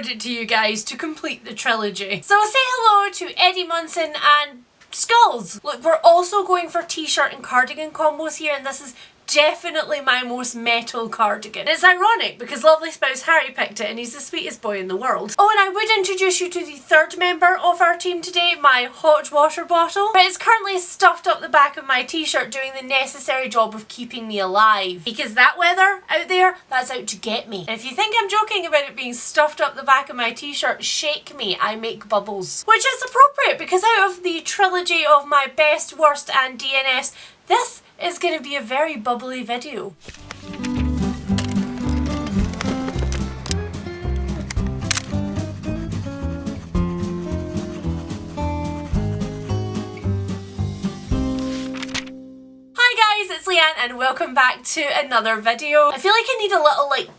owed it to you guys to complete the trilogy. So say hello to Eddie Munson and Skulls. Look, we're also going for t-shirt and cardigan combos here, and this is definitely my most metal cardigan. It's ironic because lovely spouse Harry picked it and he's the sweetest boy in the world. Oh, and I would introduce you to the third member of our team today, my hot water bottle. But it's currently stuffed up the back of my t-shirt doing the necessary job of keeping me alive. Because that weather out there, that's out to get me. And if you think I'm joking about it being stuffed up the back of my t-shirt, shake me, I make bubbles. Which is appropriate because out of the trilogy of my best, worst and DNFs, this is going to be a very bubbly video. Hi guys, it's Leanne and welcome back to another video. I feel like I need a little like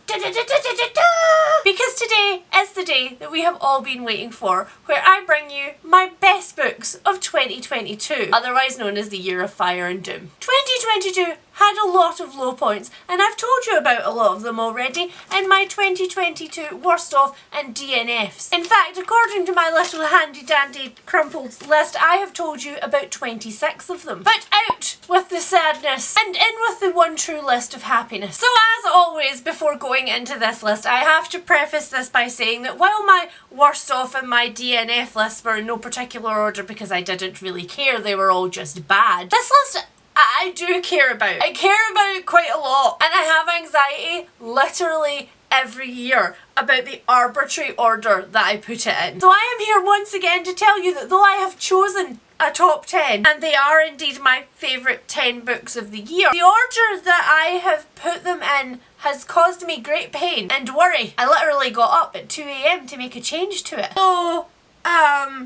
because today is the day that we have all been waiting for, where I bring you my best books of 2022, otherwise known as the Year of Fire and Doom. 2022 had a lot of low points, and I've told you about a lot of them already in my 2022 worst of and DNFs. In fact, according to my little handy dandy crumpled list, I have told you about 26 of them. But out with the sadness and in with the one true list of happiness. So as always, before going into this list, I have to preface this by saying that while my worst of and my DNF lists were in no particular order because I didn't really care, they were all just bad, this list I do care about. I care about it quite a lot, and I have anxiety literally every year about the arbitrary order that I put it in. So I am here once again to tell you that though I have chosen a top 10, and they are indeed my favourite 10 books of the year, the order that I have put them in has caused me great pain and worry. I literally got up at 2 AM to make a change to it. So,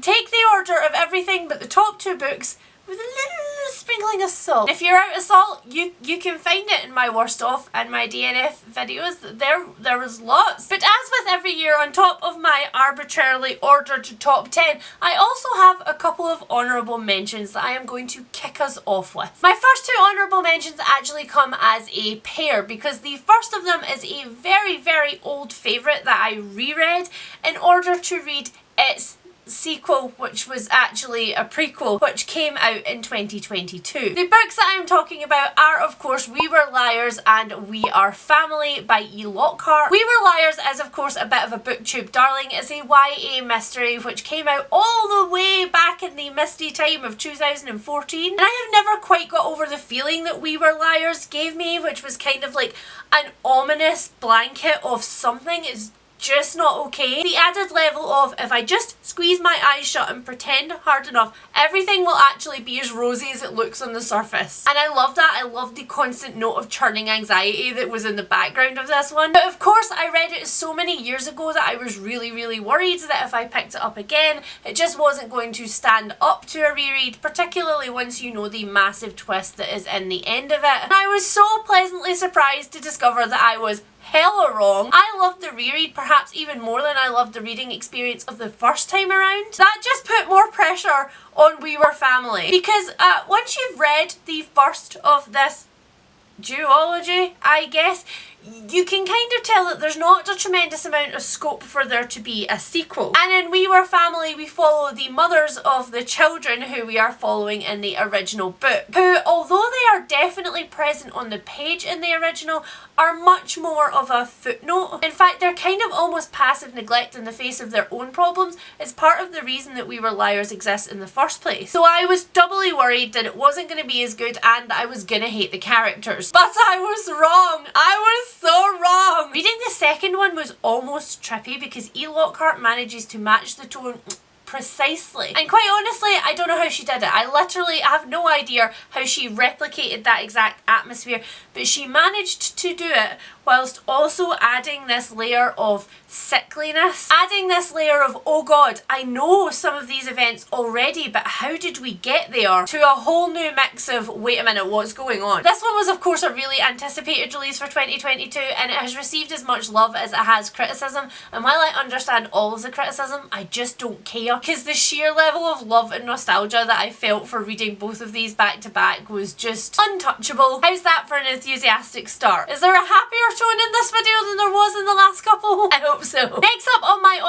take the order of everything but the top 2 books with a little sprinkling of salt. If you're out of salt, you can find it in my worst off and my DNF videos. There was lots. But as with every year, on top of my arbitrarily ordered top 10, I also have a couple of honourable mentions that I am going to kick us off with. My first 2 honourable mentions actually come as a pair, because the first of them is a very, very old favourite that I reread in order to read its sequel, which was actually a prequel, which came out in 2022. The books that I'm talking about are, of course, We Were Liars and We Are Family by Lockhart. We Were Liars is, of course, a bit of a booktube darling. It's a YA mystery which came out all the way back in the misty time of 2014, and I have never quite got over the feeling that We Were Liars gave me, which was kind of like an ominous blanket of something is just not okay. The added level of, if I just squeeze my eyes shut and pretend hard enough, everything will actually be as rosy as it looks on the surface. And I love that. I love the constant note of churning anxiety that was in the background of this one. But of course, I read it so many years ago that I was really, really worried that if I picked it up again, it just wasn't going to stand up to a reread, particularly once you know the massive twist that is in the end of it. And I was so pleasantly surprised to discover that I was hella wrong. I loved the reread perhaps even more than I loved the reading experience of the first time around. That just put more pressure on We Were Family, because once you've read the first of this duology, I guess, you can kind of tell that there's not a tremendous amount of scope for there to be a sequel. And in We Were Family, we follow the mothers of the children who we are following in the original book, who, although they are definitely present on the page in the original, are much more of a footnote. In fact, they're kind of almost passive neglect in the face of their own problems. It's part of the reason that We Were Liars exists in the first place. So I was doubly worried that it wasn't going to be as good and that I was going to hate the characters. But I was wrong. I was so wrong. Reading the second one was almost trippy because Lockhart manages to match the tone precisely. And quite honestly, I don't know how she did it. I literally have no idea how she replicated that exact atmosphere, but she managed to do it whilst also adding this layer of sickliness, adding this layer of, oh god, I know some of these events already, but how did we get there, to a whole new mix of, wait a minute, what's going on? This one was of course a really anticipated release for 2022, and it has received as much love as it has criticism, and while I understand all of the criticism, I just don't care, because the sheer level of love and nostalgia that I felt for reading both of these back to back was just untouchable. How's that for an enthusiastic start? Is there a happier tone in this video than there was in the last couple? I hope so. Next up on my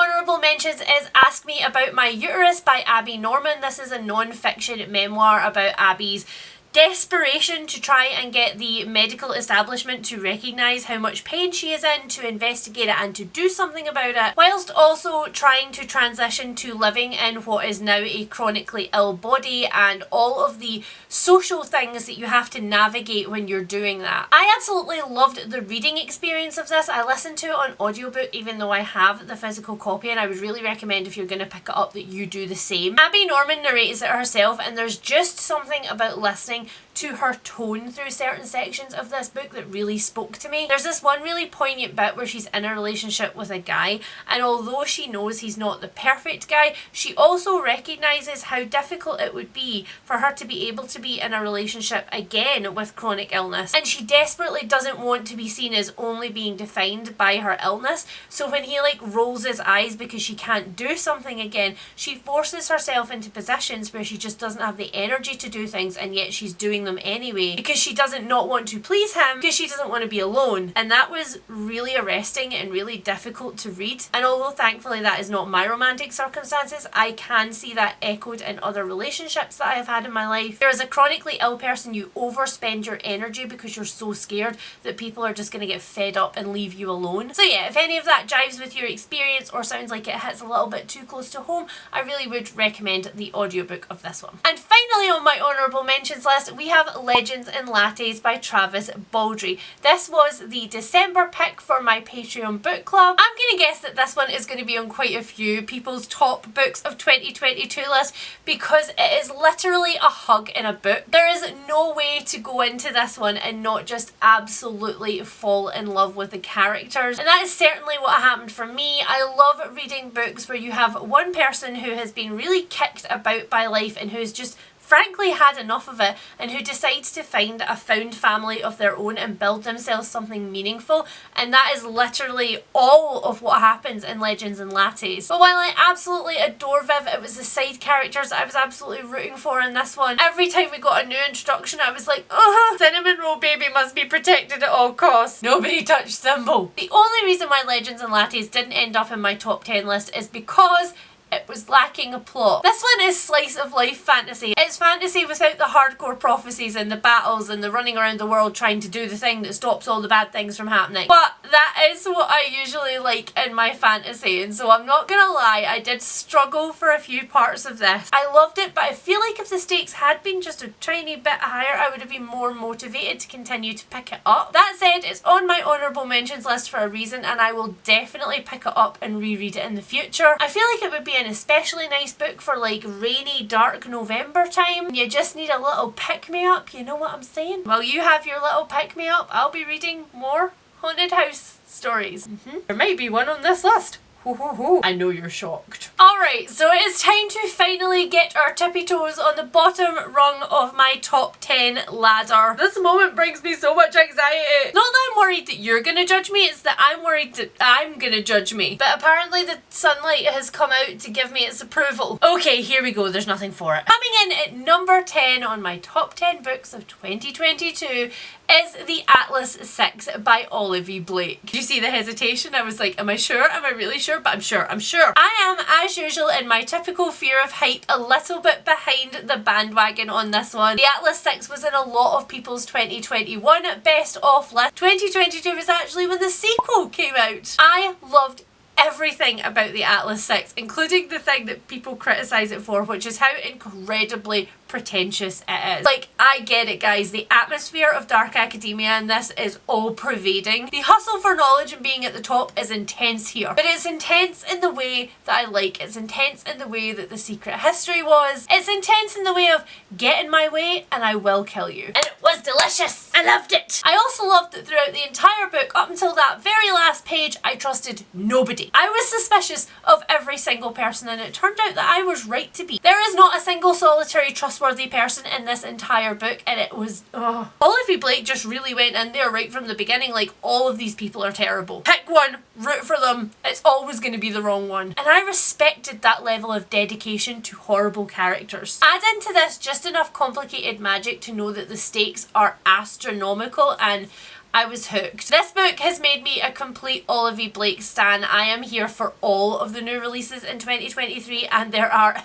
mentions is Ask Me About My Uterus by Abby Norman. This is a non-fiction memoir about Abby's desperation to try and get the medical establishment to recognise how much pain she is in, to investigate it and to do something about it, whilst also trying to transition to living in what is now a chronically ill body and all of the social things that you have to navigate when you're doing that. I absolutely loved the reading experience of this. I listened to it on audiobook even though I have the physical copy, and I would really recommend if you're going to pick it up that you do the same. Abby Norman narrates it herself, and there's just something about listening to her tone through certain sections of this book that really spoke to me. There's this one really poignant bit where she's in a relationship with a guy, and although she knows he's not the perfect guy, she also recognises how difficult it would be for her to be able to be in a relationship again with chronic illness, and she desperately doesn't want to be seen as only being defined by her illness. So when he like rolls his eyes because she can't do something again, she forces herself into positions where she just doesn't have the energy to do things, and yet she's doing them anyway because she doesn't not want to please him, because she doesn't want to be alone. And that was really arresting and really difficult to read, and although thankfully that is not my romantic circumstances, I can see that echoed in other relationships that I have had in my life. There is a chronically ill person, you overspend your energy because you're so scared that people are just going to get fed up and leave you alone. So yeah, if any of that jives with your experience or sounds like it hits a little bit too close to home, I really would recommend the audiobook of this one. And finally on my honourable mentions list, we have Legends and Lattes by Travis Baldree. This was the December pick for my Patreon book club. I'm going to guess that this one is going to be on quite a few people's top books of 2022 list because it is literally a hug in a book. There is no way to go into this one and not just absolutely fall in love with the characters, and that is certainly what happened for me. I love reading books where you have one person who has been really kicked about by life and who's just frankly had enough of it, and who decides to find a found family of their own and build themselves something meaningful, and that is literally all of what happens in Legends and Lattes. But while I absolutely adore Viv, it was the side characters I was absolutely rooting for in this one. Every time we got a new introduction I was like, Cinnamon Roll Baby must be protected at all costs. Nobody touched Thimble. The only reason why Legends and Lattes didn't end up in my top 10 list is because it was lacking a plot. This one is slice of life fantasy. It's fantasy without the hardcore prophecies and the battles and the running around the world trying to do the thing that stops all the bad things from happening. But that is what I usually like in my fantasy, and so I'm not gonna lie, I did struggle for a few parts of this. I loved it, but I feel like if the stakes had been just a tiny bit higher, I would have been more motivated to continue to pick it up. That said, it's on my honourable mentions list for a reason, and I will definitely pick it up and reread it in the future. I feel like it would be an especially nice book for like rainy, dark November time. You just need a little pick-me-up, you know what I'm saying? While you have your little pick-me-up, I'll be reading more haunted house stories. There might be one on this list. I know you're shocked. Alright, so it is time to finally get our tippy toes on the bottom rung of my top 10 ladder. This moment brings me so much anxiety. Not that I'm worried that you're gonna judge me, it's that I'm worried that I'm gonna judge me. But apparently the sunlight has come out to give me its approval. Okay, here we go, there's nothing for it. Coming in at number 10 on my top 10 books of 2022 is The Atlas 6 by Olivie Blake. Did you see the hesitation? I was like, am I sure? Am I really sure? But I'm sure. I'm sure. I am, as usual, in my typical fear of height, a little bit behind the bandwagon on this one. The Atlas 6 was in a lot of people's 2021 best of list. 2022 was actually when the sequel came out. I loved everything about the Atlas 6, including the thing that people criticise it for, which is how incredibly pretentious it is. Like, I get it guys, the atmosphere of dark academia in this is all pervading. The hustle for knowledge and being at the top is intense here, but it's intense in the way that I like. It's intense in the way that The Secret History was. It's intense in the way of get in my way and I will kill you. And it was delicious. I loved it. I also loved that throughout the entire book, up until that very last page, I trusted nobody. I was suspicious of every single person, and it turned out that I was right to be. There is not a single solitary trustworthy person in this entire book, and it was Olivie Blake just really went in there right from the beginning like, all of these people are terrible. Pick one, root for them, it's always going to be the wrong one. And I respected that level of dedication to horrible characters. Add into this just enough complicated magic to know that the stakes are astronomical, and I was hooked. This book has made me a complete Olivie Blake stan. I am here for all of the new releases in 2023 and there are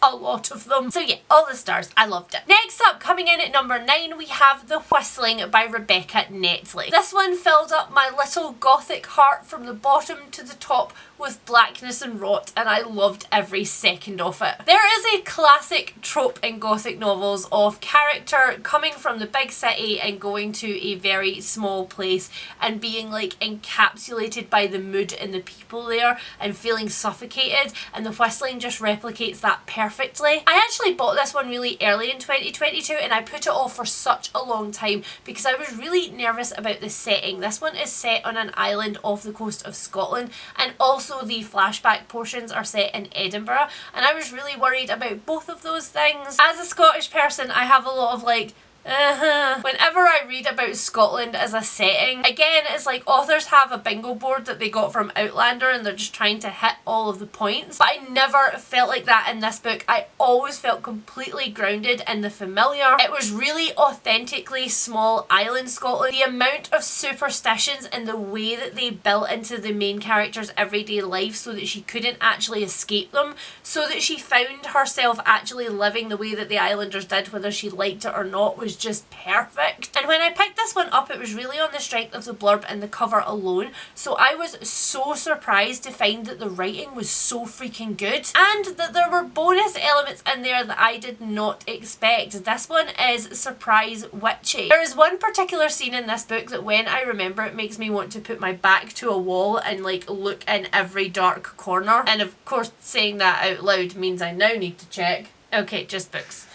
a lot of them. So yeah, all the stars. I loved it. Next up, coming in at number 9, we have The Whistling by Rebecca Netley. This one filled up my little gothic heart from the bottom to the top with blackness and rot, and I loved every second of it. There is a classic trope in gothic novels of character coming from the big city and going to a very small place and being like encapsulated by the mood and the people there and feeling suffocated, and The Whistling just replicates that perfectly. I actually bought this one really early in 2022 and I put it off for such a long time because I was really nervous about the setting. This one is set on an island off the coast of Scotland, and also the flashback portions are set in Edinburgh, and I was really worried about both of those things. As a Scottish person, I have a lot of like whenever I read about Scotland as a setting, again, it's like authors have a bingo board that they got from Outlander and they're just trying to hit all of the points. But I never felt like that in this book. I always felt completely grounded in the familiar. It was really authentically small island Scotland. The amount of superstitions and the way that they built into the main character's everyday life so that she couldn't actually escape them, so that she found herself actually living the way that the islanders did, whether she liked it or not, was just perfect. And when I picked this one up, it was really on the strength of the blurb and the cover alone, so I was so surprised to find that the writing was so freaking good and that there were bonus elements in there that I did not expect. This one is surprise witchy. There is one particular scene in this book that when I remember it makes me want to put my back to a wall and like look in every dark corner, and of course saying that out loud means I now need to check. Okay, just books.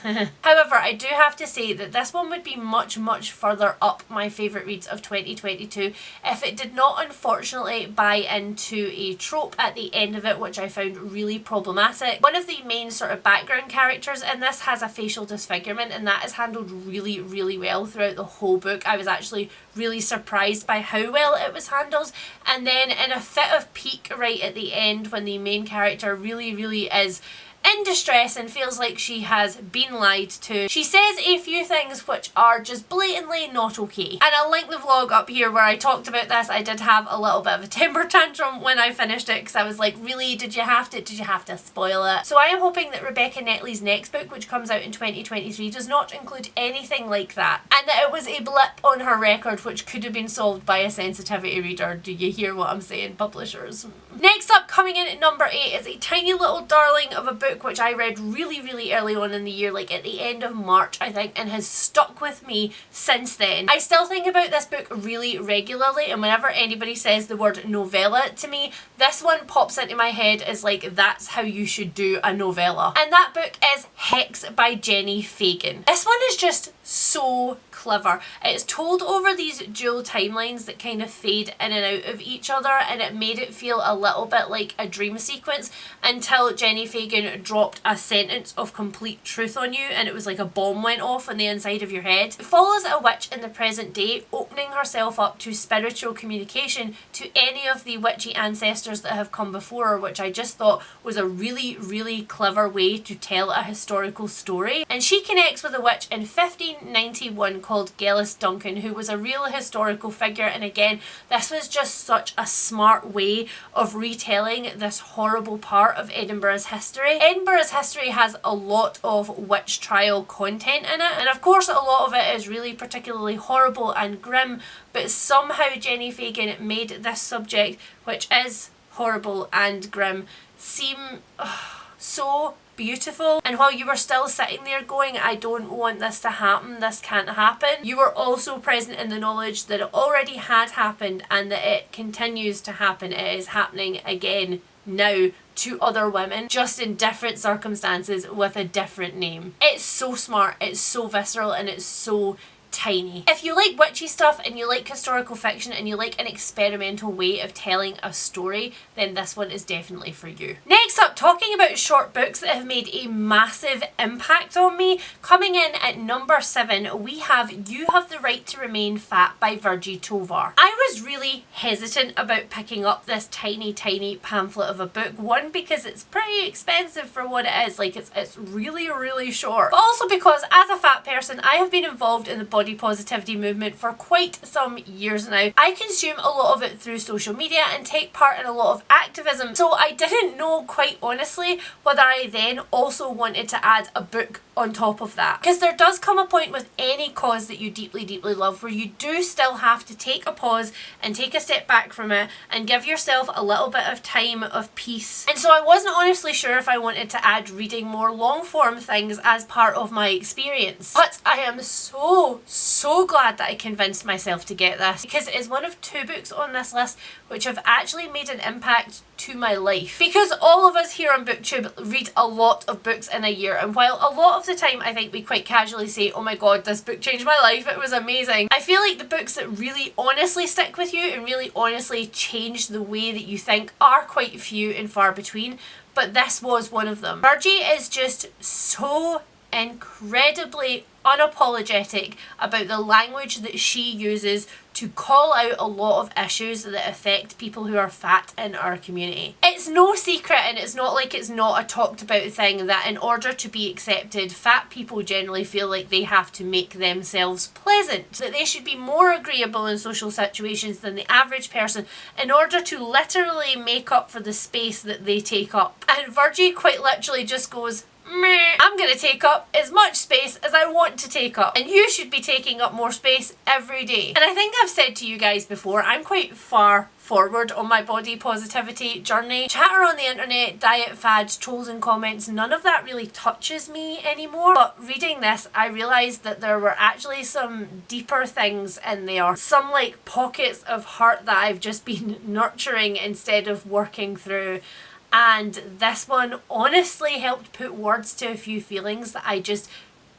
However, I do have to say that this one would be much, much further up my favourite reads of 2022 if it did not unfortunately buy into a trope at the end of it, which I found really problematic. One of the main sort of background characters in this has a facial disfigurement, and that is handled really, really well throughout the whole book. I was actually really surprised by how well it was handled, and then in a fit of pique right at the end when the main character really, really is in distress and feels like she has been lied to, she says a few things which are just blatantly not okay. And I'll link the vlog up here where I talked about this. I did have a little bit of a temper tantrum when I finished it because I was like, really, did you have to spoil it? So I am hoping that Rebecca Netley's next book, which comes out in 2023, does not include anything like that, and that it was a blip on her record which could have been solved by a sensitivity reader. Do you hear what I'm saying, publishers? Next up, coming in at number 8, is a tiny little darling of a book which I read really, really early on in the year, like at the end of March I think, and has stuck with me since then. I still think about this book really regularly, and whenever anybody says the word novella to me, this one pops into my head as like, that's how you should do a novella. And that book is Hex by Jenni Fagan. This one is just so clever. It's told over these dual timelines that kind of fade in and out of each other, and it made it feel a little bit like a dream sequence until Jenni Fagan dropped a sentence of complete truth on you and it was like a bomb went off on the inside of your head. It follows a witch in the present day opening herself up to spiritual communication to any of the witchy ancestors that have come before her, which I just thought was a really, really clever way to tell a historical story. And she connects with a witch in 1591 called Gellis Duncan, who was a real historical figure, and again, this was just such a smart way of retelling this horrible part of Edinburgh's history. Edinburgh's history has a lot of witch trial content in it, and of course a lot of it is really particularly horrible and grim, but somehow Jenni Fagan made this subject, which is horrible and grim, seem so beautiful. And while you were still sitting there going, I don't want this to happen, this can't happen, you were also present in the knowledge that it already had happened and that it continues to happen. It is happening again now to other women, just in different circumstances with a different name. It's so smart, it's so visceral, and it's so tiny. If you like witchy stuff and you like historical fiction and you like an experimental way of telling a story, then this one is definitely for you. Next up, talking about short books that have made a massive impact on me, coming in at number 7, we have You Have the Right to Remain Fat by Virgie Tovar. I was really hesitant about picking up this tiny pamphlet of a book. One, because it's pretty expensive for what it is, like it's really, really short, but also because as a fat person I have been involved in the body body positivity movement for quite some years now. I consume a lot of it through social media and take part in a lot of activism, so I didn't know quite honestly whether I then also wanted to add a book on top of that. Because there does come a point with any cause that you deeply, deeply love where you do still have to take a pause and take a step back from it and give yourself a little bit of time of peace. And so I wasn't honestly sure if I wanted to add reading more long form things as part of my experience. But I am so glad that I convinced myself to get this, because it is one of 2 books on this list which have actually made an impact to my life. Because all of us here on BookTube read a lot of books in a year, and while a lot of the time I think we quite casually say, oh my god, this book changed my life, it was amazing, I feel like the books that really honestly stick with you and really honestly change the way that you think are quite few and far between, but this was one of them. Virgie is just so incredibly unapologetic about the language that she uses to call out a lot of issues that affect people who are fat in our community. It's no secret, and it's not like it's not a talked about thing, that in order to be accepted, fat people generally feel like they have to make themselves pleasant, that they should be more agreeable in social situations than the average person in order to literally make up for the space that they take up. And Virgie quite literally just goes, meh, I'm gonna take up as much space as I want to take up, and you should be taking up more space every day. And I think I've said to you guys before, I'm quite far forward on my body positivity journey. Chatter on the internet, diet fads, trolls and comments, none of that really touches me anymore. But reading this, I realised that there were actually some deeper things in there. Some like pockets of hurt that I've just been nurturing instead of working through. And this one honestly helped put words to a few feelings that I just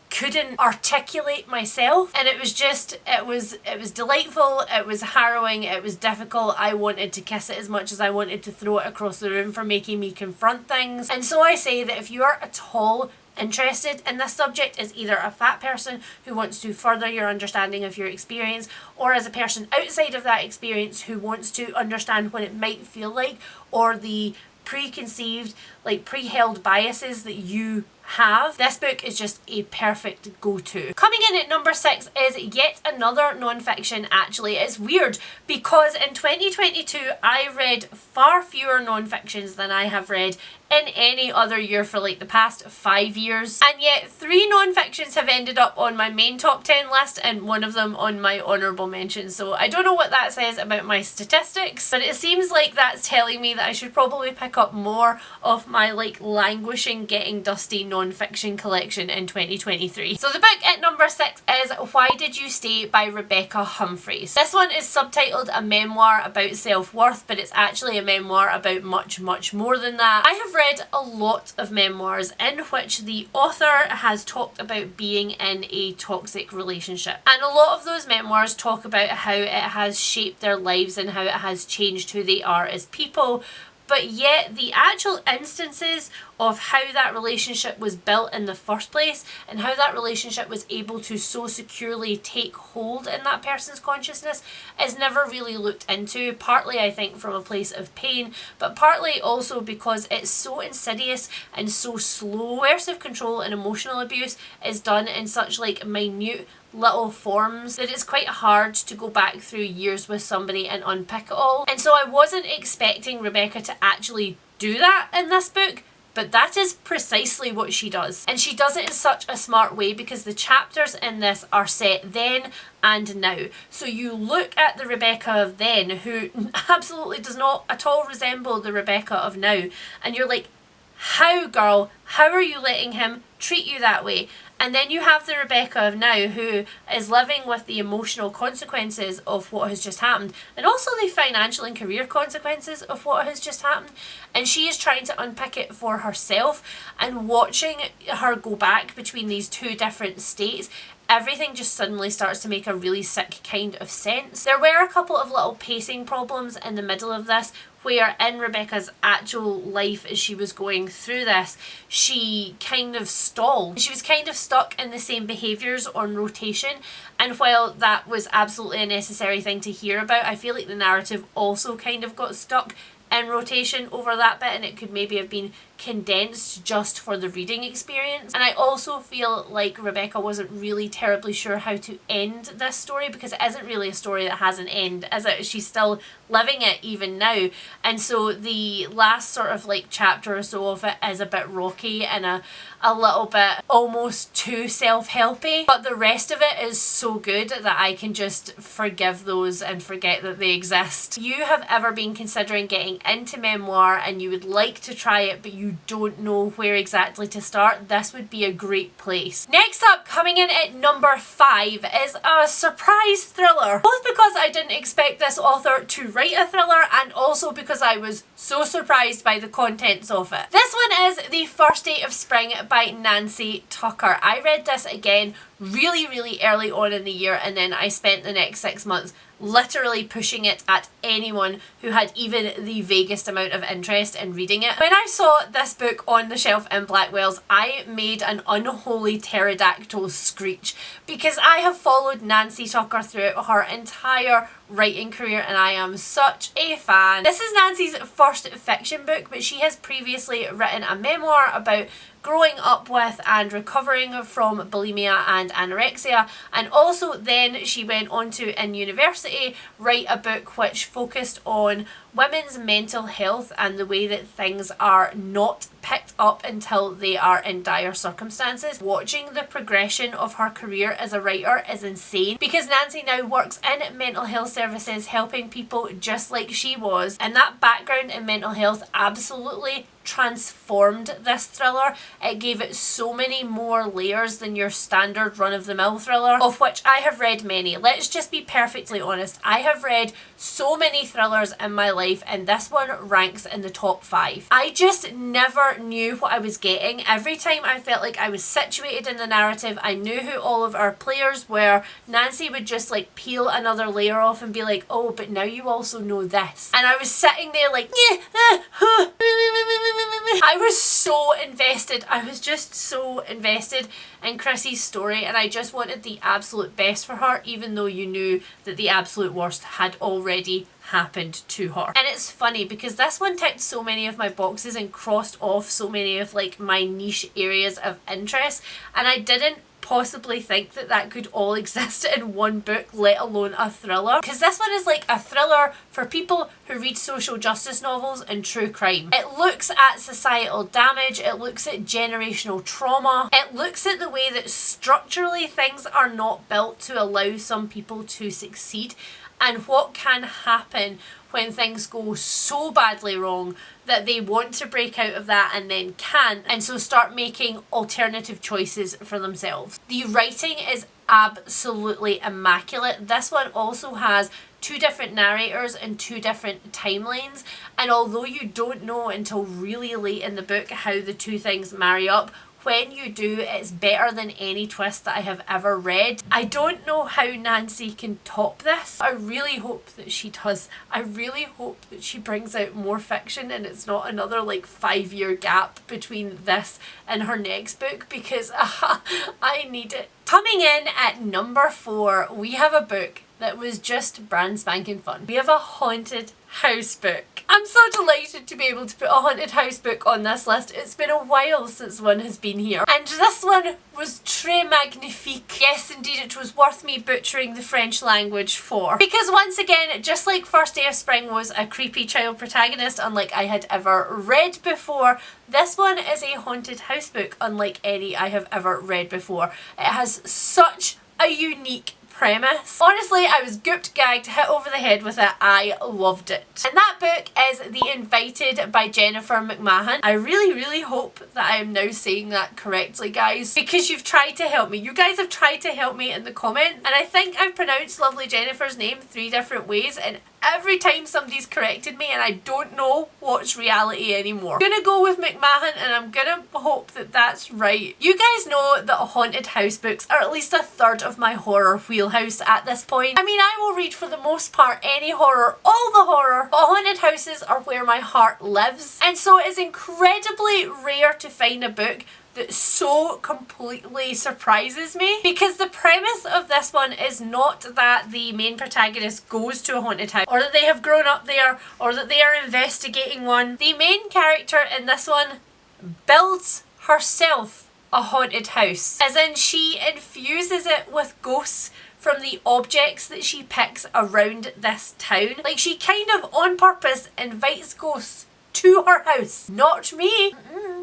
couldn't articulate myself. And it was just, it was delightful, it was harrowing, it was difficult. I wanted to kiss it as much as I wanted to throw it across the room for making me confront things. And so I say that if you are at all interested in this subject as either a fat person who wants to further your understanding of your experience, or as a person outside of that experience who wants to understand what it might feel like, or the preconceived, like pre-held biases that you have, this book is just a perfect go-to. Coming in at number 6 is yet another non-fiction. Actually, it's weird because in 2022 I read far fewer non-fictions than I have read in any other year for like the past 5 years, and yet 3 non-fictions have ended up on my main top 10 list and one of them on my honourable mention. So I don't know what that says about my statistics, but it seems like that's telling me that I should probably pick up more of my like languishing, getting dusty non-fiction collection in 2023. So the book at number 6 is Why Did You Stay by Rebecca Humphries. This one is subtitled A Memoir About Self-Worth, but it's actually a memoir about much more than that. I have read a lot of memoirs in which the author has talked about being in a toxic relationship, and a lot of those memoirs talk about how it has shaped their lives and how it has changed who they are as people. But yet the actual instances of how that relationship was built in the first place and how that relationship was able to so securely take hold in that person's consciousness is never really looked into, partly I think from a place of pain, but partly also because it's so insidious and so slow. Coercive control and emotional abuse is done in such like minute little forms that it's quite hard to go back through years with somebody and unpick it all. And so I wasn't expecting Rebecca to actually do that in this book, but that is precisely what she does. And she does it in such a smart way because the chapters in this are set then and now. So you look at the Rebecca of then, who absolutely does not at all resemble the Rebecca of now, and you're like, how, girl, how are you letting him treat you that way? And then you have the Rebecca of now who is living with the emotional consequences of what has just happened, and also the financial and career consequences of what has just happened, and she is trying to unpick it for herself. And watching her go back between these 2 different states, everything just suddenly starts to make a really sick kind of sense. There were a couple of little pacing problems in the middle of this, where in Rebecca's actual life as she was going through this, she kind of stalled. She was kind of stuck in the same behaviours on rotation, and while that was absolutely a necessary thing to hear about, I feel like the narrative also kind of got stuck in rotation over that bit, and it could maybe have been condensed just for the reading experience. And I also feel like Rebecca wasn't really terribly sure how to end this story, because it isn't really a story that has an end, is it? She's still living it even now, and so the last sort of like chapter or so of it is a bit rocky and a little bit almost too self-helpy, but the rest of it is so good that I can just forgive those and forget that they exist. If you have ever been considering getting into memoir and you would like to try it but you don't know where exactly to start, this would be a great place. Next up, coming in at number 5, is a surprise thriller, both because I didn't expect this author to write a thriller and also because I was so surprised by the contents of it. This one is The First Day of Spring by Nancy Tucker. I read this again really early on in the year, and then I spent the next 6 months literally pushing it at anyone who had even the vaguest amount of interest in reading it. When I saw this book on the shelf in Blackwell's, I made an unholy pterodactyl screech, because I have followed Nancy Tucker throughout her entire writing career and I am such a fan. This is Nancy's first fiction book, but she has previously written a memoir about growing up with and recovering from bulimia and anorexia, and also then she went on to, in university, write a book which focused on women's mental health and the way that things are not picked up until they are in dire circumstances. Watching the progression of her career as a writer is insane, because Nancy now works in mental health services helping people just like she was, and that background in mental health absolutely transformed this thriller. It gave it so many more layers than your standard run-of-the-mill thriller, of which I have read many. Let's just be perfectly honest, I have read so many thrillers in my life and this one ranks in the top 5. I just never knew what I was getting. Every time I felt like I was situated in the narrative, I knew who all of our players were, Nancy would just like peel another layer off and be like, oh, but now you also know this. And I was sitting there like, I was so invested. I was just so invested in Chrissy's story, and I just wanted the absolute best for her, even though you knew that the absolute worst had already happened to her. And it's funny because this one ticked so many of my boxes and crossed off so many of like my niche areas of interest, and I didn't possibly think that that could all exist in one book, let alone a thriller, because this one is like a thriller for people who read social justice novels and true crime. It looks at societal damage, it looks at generational trauma, it looks at the way that structurally things are not built to allow some people to succeed, and what can happen when things go so badly wrong that they want to break out of that and then can't, and so start making alternative choices for themselves. The writing is absolutely immaculate. This one also has 2 different narrators and 2 different timelines, and although you don't know until really late in the book how the 2 things marry up, when you do, it's better than any twist that I have ever read. I don't know how Nancy can top this. I really hope that she does. I really hope that she brings out more fiction and it's not another like 5-year gap between this and her next book, because I need it. Coming in at number 4, we have a book that was just brand spanking fun. We have a haunted house book. I'm so delighted to be able to put a haunted house book on this list. It's been a while since one has been here, and this one was très magnifique. Yes, indeed, it was worth me butchering the French language for, because once again, just like First Day of Spring was a creepy child protagonist unlike I had ever read before, this one is a haunted house book unlike any I have ever read before. It has such a unique premise. Honestly, I was gooped, gagged, hit over the head with it. I loved it. And that book is The Invited by Jennifer McMahon. I really hope that I am now saying that correctly, guys, because you've tried to help me. You guys have tried to help me in the comments, and I think I've pronounced lovely Jennifer's name 3 different ways, and every time somebody's corrected me and I don't know what's reality anymore. I'm gonna go with McMahon and I'm gonna hope that that's right. You guys know that haunted house books are at least a third of my horror wheelhouse at this point. I mean, I will read for the most part any horror, all the horror, but haunted houses are where my heart lives. And so it is incredibly rare to find a book that so completely surprises me, because the premise of this one is not that the main protagonist goes to a haunted house or that they have grown up there or that they are investigating one. The main character in this one builds herself a haunted house. As in, she infuses it with ghosts from the objects that she picks around this town. Like, she kind of on purpose invites ghosts to her house. Not me.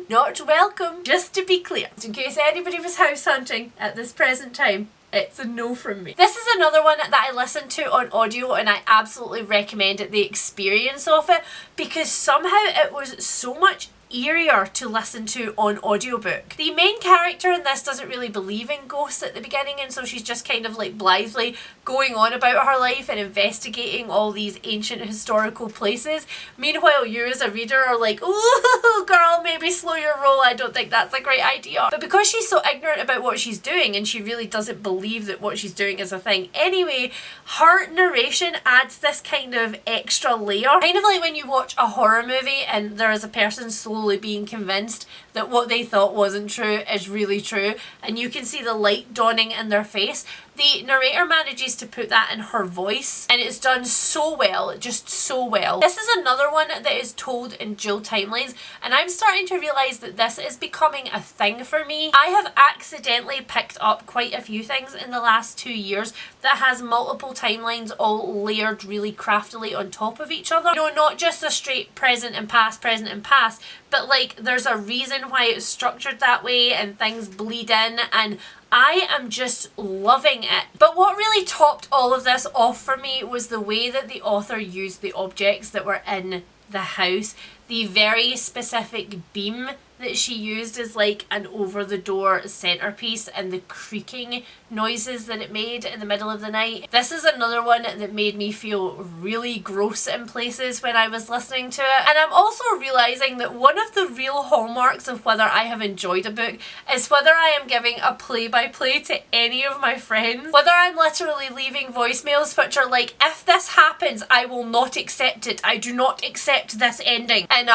Not welcome. Just to be clear, in case anybody was house hunting at this present time, it's a no from me. This is another one that I listened to on audio, and I absolutely recommend it, the experience of it, because somehow it was so much eerier to listen to on audiobook. The main character in this doesn't really believe in ghosts at the beginning, and so she's just kind of like blithely going on about her life and investigating all these ancient historical places. Meanwhile, you as a reader are like, ooh girl, maybe slow your roll, I don't think that's a great idea. But because she's so ignorant about what she's doing and she really doesn't believe that what she's doing is a thing anyway, her narration adds this kind of extra layer. Kind of like when you watch a horror movie and there is a person slowly being convinced that what they thought wasn't true is really true, and you can see the light dawning in their face. The narrator manages to put that in her voice, and it's done so well, just so well. This is another one that is told in dual timelines, and I'm starting to realise that this is becoming a thing for me. I have accidentally picked up quite a few things in the last 2 years that has multiple timelines all layered really craftily on top of each other. You know, not just a straight present and past, but like there's a reason why it's structured that way and things bleed in, and I am just loving it. But what really topped all of this off for me was the way that the author used the objects that were in the house. The very specific beam that she used as like an over-the-door centerpiece, and the creaking noises that it made in the middle of the night. This is another one that made me feel really gross in places when I was listening to it. And I'm also realising that one of the real hallmarks of whether I have enjoyed a book is whether I am giving a play-by-play to any of my friends. Whether I'm literally leaving voicemails which are like, if this happens, I will not accept it. I do not accept this ending. And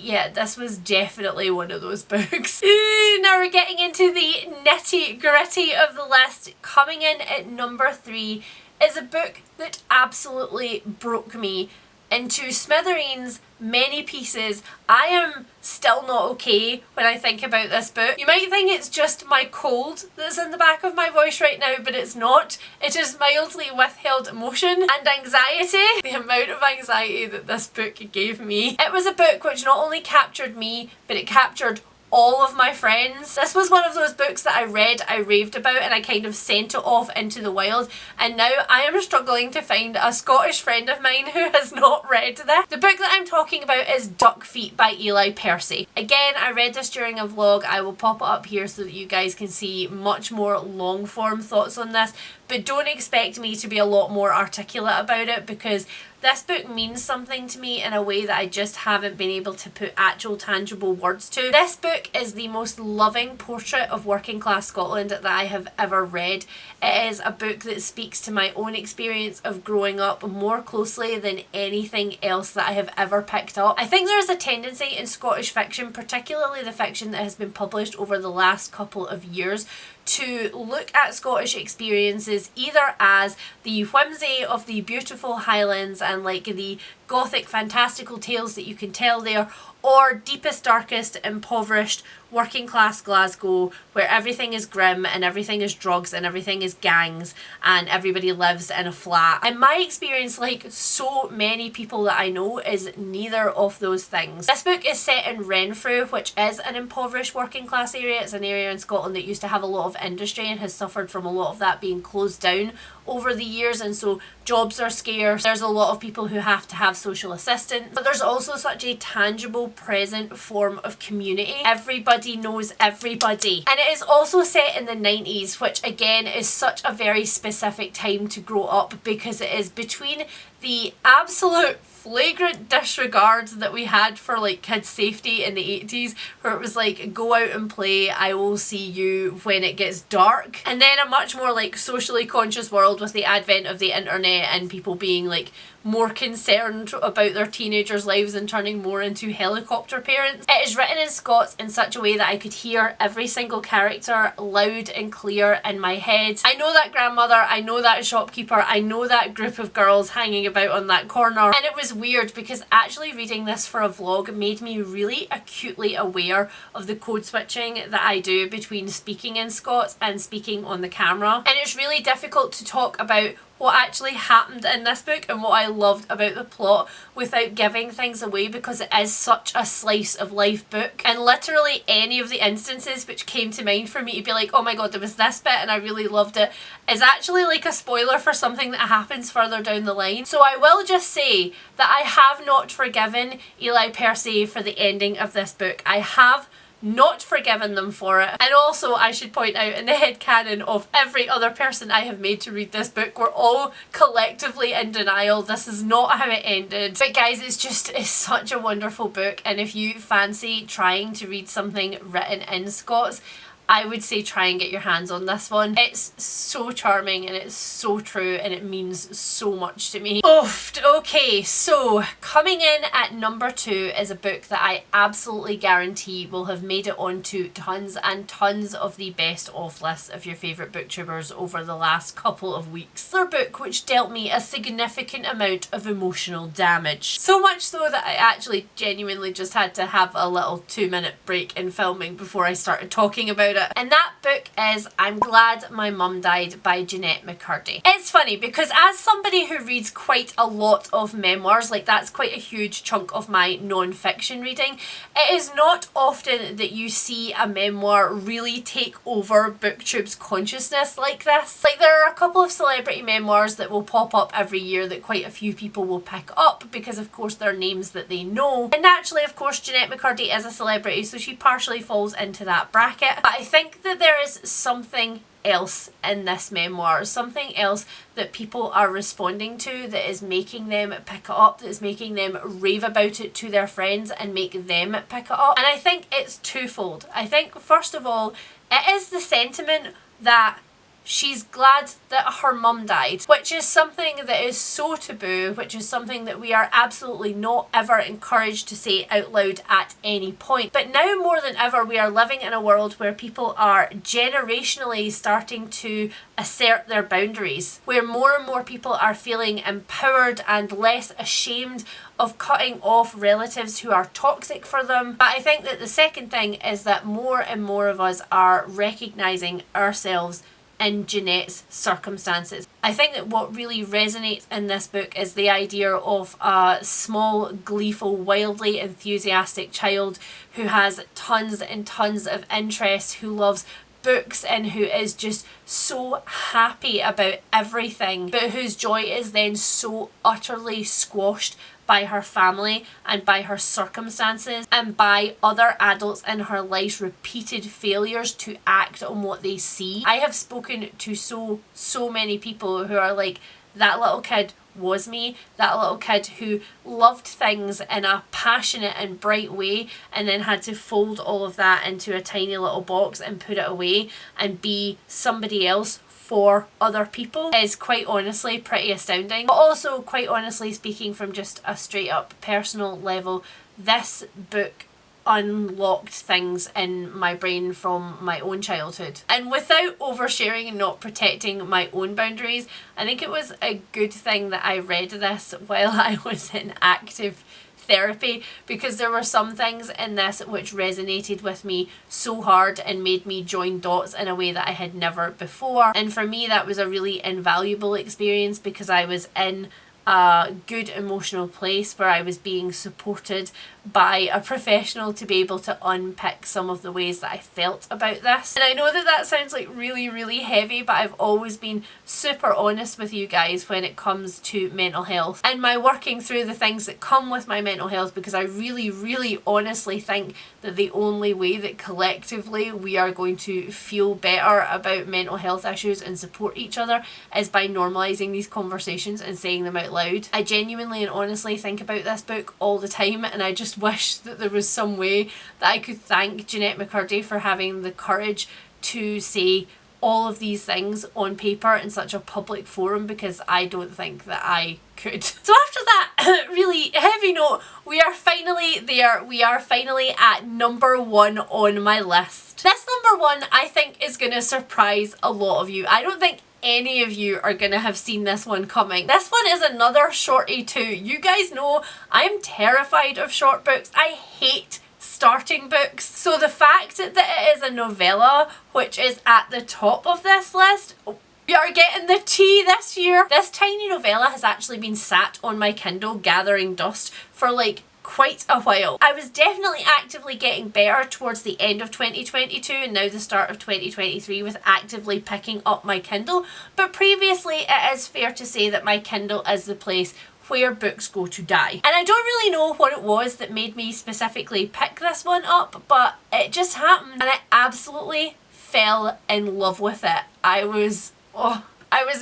yeah, this was definitely one of those books. Ooh, now we're getting into the nitty gritty of the list. Coming in at number 3 is a book that absolutely broke me into smithereens, many pieces. I am still not okay when I think about this book. You might think it's just my cold that's in the back of my voice right now, but it's not. It is mildly withheld emotion and anxiety. The amount of anxiety that this book gave me. It was a book which not only captured me, but it captured all of my friends. This was one of those books that I read, I raved about, and I kind of sent it off into the wild, and now I am struggling to find a Scottish friend of mine who has not read this. The book that I'm talking about is Duck Feet by Eli Percy. Again, I read this during a vlog. I will pop it up here so that you guys can see much more long form thoughts on this, but don't expect me to be a lot more articulate about it, because this book means something to me in a way that I just haven't been able to put actual tangible words to. This book is the most loving portrait of working class Scotland that I have ever read. It is a book that speaks to my own experience of growing up more closely than anything else that I have ever picked up. I think there is a tendency in Scottish fiction, particularly the fiction that has been published over the last couple of years, to look at Scottish experiences either as the whimsy of the beautiful Highlands and like the gothic fantastical tales that you can tell there, or deepest, darkest, impoverished, working class Glasgow, where everything is grim and everything is drugs and everything is gangs and everybody lives in a flat. And my experience, like so many people that I know, is neither of those things. This book is set in Renfrew, which is an impoverished working class area. It's an area in Scotland that used to have a lot of industry and has suffered from a lot of that being closed down over the years, and so jobs are scarce. There's a lot of people who have to have social assistance, but there's also such a tangible, present form of community. Everybody knows everybody. And it is also set in the 90s, which again is such a very specific time to grow up, because it is between the absolute flagrant disregard that we had for like kids' safety in the 80s, where it was like, go out and play, I will see you when it gets dark, and then a much more like socially conscious world with the advent of the internet and people being like more concerned about their teenagers' lives and turning more into helicopter parents. It is written in Scots in such a way that I could hear every single character loud and clear in my head. I know that grandmother, I know that shopkeeper, I know that group of girls hanging about about on that corner. And it was weird because actually reading this for a vlog made me really acutely aware of the code switching that I do between speaking in Scots and speaking on the camera. And it's really difficult to talk about what actually happened in this book and what I loved about the plot without giving things away, because it is such a slice of life book. And literally any of the instances which came to mind for me to be like, oh my god, there was this bit and I really loved it, is actually like a spoiler for something that happens further down the line. So I will just say that I have not forgiven Eli Percy for the ending of this book. I have not forgiven them for it. And also I should point out, in the headcanon of every other person I have made to read this book, we're all collectively in denial. This is not how it ended. But guys, it's such a wonderful book, and if you fancy trying to read something written in Scots, I would say try and get your hands on this one. It's so charming and it's so true and it means so much to me. Oofed. Okay, so coming in at number 2 is a book that I absolutely guarantee will have made it onto tons and tons of the best of lists of your favourite booktubers over the last couple of weeks. Another book which dealt me a significant amount of emotional damage. So much so that I actually genuinely just had to have a little 2-minute break in filming before I started talking about it. And that book is I'm Glad My Mum Died by Jennette McCurdy. It's funny because as somebody who reads quite a lot of memoirs, like that's quite a huge chunk of my non-fiction reading, it is not often that you see a memoir really take over booktube's consciousness like this. Like there are a couple of celebrity memoirs that will pop up every year that quite a few people will pick up because of course they're names that they know. And naturally of course Jennette McCurdy is a celebrity, so she partially falls into that bracket. But I think that there is something else in this memoir, something else that people are responding to that is making them pick it up, that is making them rave about it to their friends and make them pick it up. And I think it's twofold. I think first of all, it is the sentiment that she's glad that her mum died, which is something that is so taboo, which is something that we are absolutely not ever encouraged to say out loud at any point. But now more than ever we are living in a world where people are generationally starting to assert their boundaries, where more and more people are feeling empowered and less ashamed of cutting off relatives who are toxic for them. But I think that the second thing is that more and more of us are recognising ourselves in Jennette's circumstances. I think that what really resonates in this book is the idea of a small, gleeful, wildly enthusiastic child who has tons and tons of interests, who loves books and who is just so happy about everything, but whose joy is then so utterly squashed by her family and by her circumstances and by other adults in her life's repeated failures to act on what they see. I have spoken to so many people who are like, that little kid was me, that little kid who loved things in a passionate and bright way and then had to fold all of that into a tiny little box and put it away and be somebody else for other people is quite honestly pretty astounding. But also, quite honestly speaking, from just a straight up personal level, this book unlocked things in my brain from my own childhood. And without oversharing and not protecting my own boundaries, I think it was a good thing that I read this while I was in active therapy, because there were some things in this which resonated with me so hard and made me join dots in a way that I had never before. And for me that was a really invaluable experience because I was in a good emotional place where I was being supported by a professional to be able to unpick some of the ways that I felt about this. And I know that that sounds like really heavy, but I've always been super honest with you guys when it comes to mental health and my working through the things that come with my mental health, because I really honestly think that the only way that collectively we are going to feel better about mental health issues and support each other is by normalising these conversations and saying them out loud. I genuinely and honestly think about this book all the time, and I just wish that there was some way that I could thank Jennette McCurdy for having the courage to say all of these things on paper in such a public forum, because I don't think that I could. So after that really heavy note, we are finally there. We are finally at number 1 on my list. This number 1 I think is going to surprise a lot of you. I don't think any of you are gonna have seen this one coming. This one is another shorty too. You guys know I'm terrified of short books. I hate starting books. So the fact that it is a novella, which is at the top of this list, we are getting the tea this year. This tiny novella has actually been sat on my Kindle gathering dust for like quite a while. I was definitely actively getting better towards the end of 2022 and now the start of 2023 with actively picking up my Kindle, but previously it is fair to say that my Kindle is the place where books go to die. And I don't really know what it was that made me specifically pick this one up, but it just happened and I absolutely fell in love with it. I was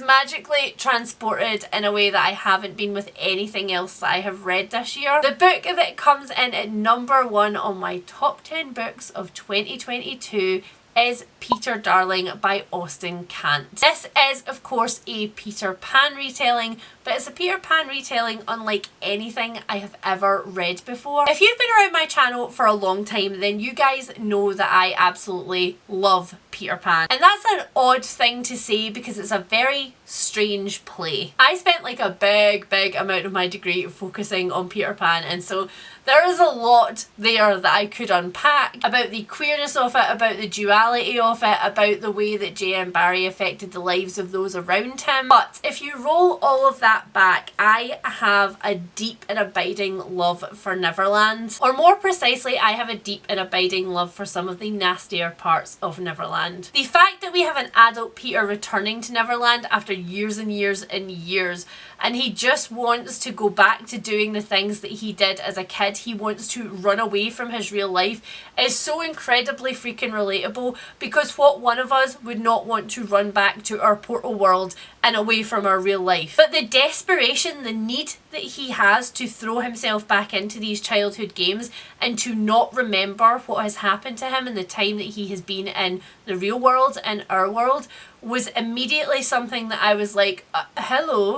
magically transported in a way that I haven't been with anything else that I have read this year. The book that comes in at number 1 on my top 10 books of 2022 is Peter Darling by Austen Chant. This is of course a Peter Pan retelling, but it's a Peter Pan retelling unlike anything I have ever read before. If you've been around my channel for a long time, then you guys know that I absolutely love Peter Pan. And that's an odd thing to say because it's a very strange play. I spent like a big amount of my degree focusing on Peter Pan, and so there is a lot there that I could unpack about the queerness of it, about the duality of it, about the way that J.M. Barrie affected the lives of those around him. But if you roll all of that back, I have a deep and abiding love for Neverland. Or more precisely, I have a deep and abiding love for some of the nastier parts of Neverland. The fact that we have an adult Peter returning to Neverland after years and years and years, and he just wants to go back to doing the things that he did as a kid. He wants to run away from his real life is so incredibly freaking relatable, because what one of us would not want to run back to our portal world and away from our real life? But the desperation, the need that he has to throw himself back into these childhood games and to not remember what has happened to him in the time that he has been in the real world and our world was immediately something that I was like, hello,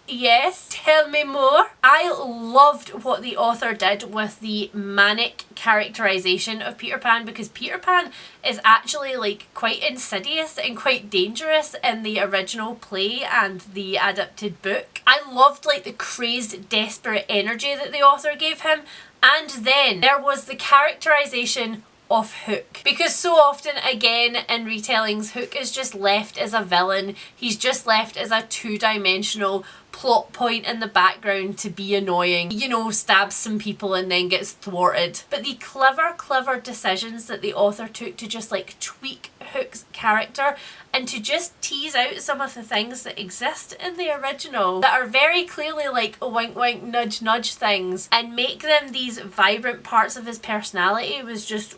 yes, tell me more. I loved what the author did with the manic characterization of Peter Pan, because Peter Pan is actually like quite insidious and quite dangerous in the original play and the adapted book. I loved like the crazed, desperate energy that the author gave him. And then there was the characterization of Hook, because so often again in retellings Hook is just left as a villain. He's just left as a two-dimensional plot point in the background to be annoying, you know, stabs some people and then gets thwarted. But the clever decisions that the author took to just like tweak Hook's character and to just tease out some of the things that exist in the original that are very clearly like wink wink nudge nudge things and make them these vibrant parts of his personality was just,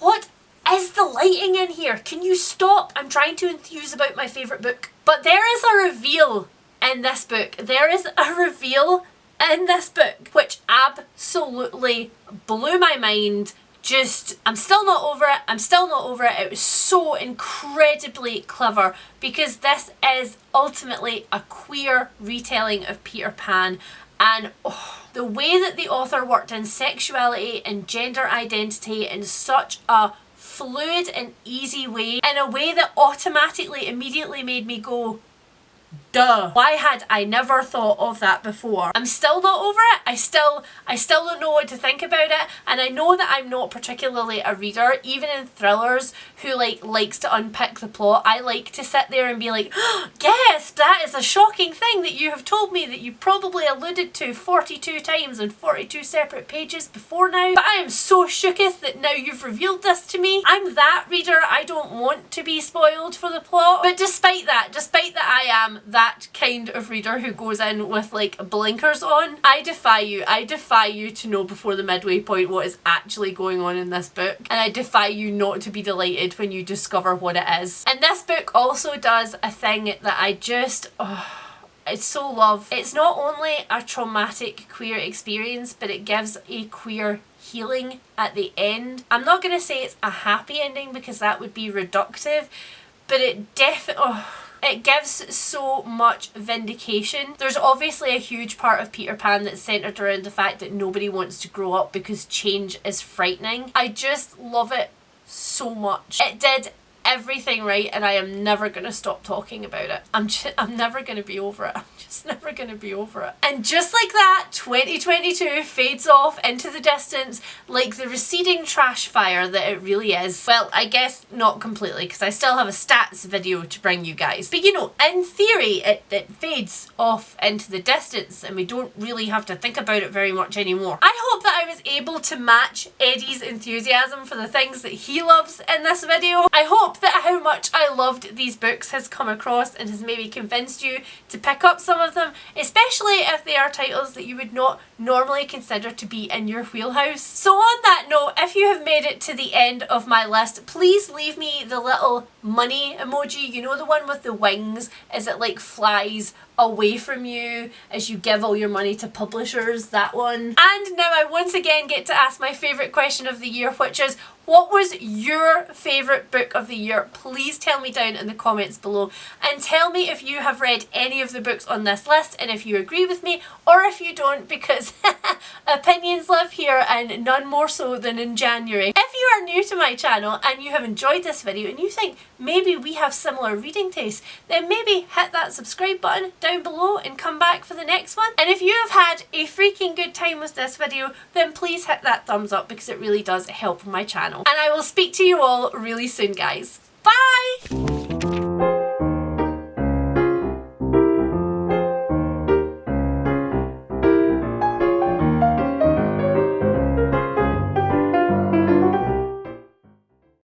what is the lighting in here? Can you stop? I'm trying to enthuse about my favourite book. But there is a reveal in this book. There is a reveal in this book which absolutely blew my mind. Just, I'm still not over it. I'm still not over it. It was so incredibly clever, because this is ultimately a queer retelling of Peter Pan, and the way that the author worked in sexuality and gender identity in such a fluid and easy way, in a way that automatically immediately made me go, duh. Why had I never thought of that before? I'm still not over it. I still don't know what to think about it, and I know that I'm not particularly a reader, even in thrillers, who likes to unpick the plot. I like to sit there and be like, oh, yes, that is a shocking thing that you have told me that you probably alluded to 42 times in 42 separate pages before now, but I am so shooketh that now you've revealed this to me. I'm that reader. I don't want to be spoiled for the plot. But despite that I am that kind of reader who goes in with like blinkers on, I defy you to know before the midway point what is actually going on in this book, and I defy you not to be delighted when you discover what it is. And this book also does a thing that I just, I so love. It's not only a traumatic queer experience, but it gives a queer healing at the end. I'm not going to say it's a happy ending because that would be reductive, but it definitely, it gives so much vindication. There's obviously a huge part of Peter Pan that's centred around the fact that nobody wants to grow up because change is frightening. I just love it so much. It did everything right and I am never going to stop talking about it. I'm never going to be over it. I'm just never going to be over it. And just like that, 2022 fades off into the distance like the receding trash fire that it really is. Well, I guess not completely, because I still have a stats video to bring you guys. But you know, in theory, it fades off into the distance and we don't really have to think about it very much anymore. I hope that I was able to match Eddie's enthusiasm for the things that he loves in this video. I hope that how much I loved these books has come across and has maybe convinced you to pick up some of them, especially if they are titles that you would not normally consider to be in your wheelhouse. So on that note, if you have made it to the end of my list, please leave me the little money emoji, you know, the one with the wings as it like flies away from you as you give all your money to publishers, that one. And now I once again get to ask my favourite question of the year, which is, what was your favourite book of the year? Please tell me down in the comments below, and tell me if you have read any of the books on this list and if you agree with me or if you don't, because opinions live here and none more so than in January. If you are new to my channel and you have enjoyed this video and you think maybe we have similar reading tastes, then maybe hit that subscribe button down below and come back for the next one. And if you have had a freaking good time with this video, then please hit that thumbs up, because it really does help my channel. And I will speak to you all really soon, guys.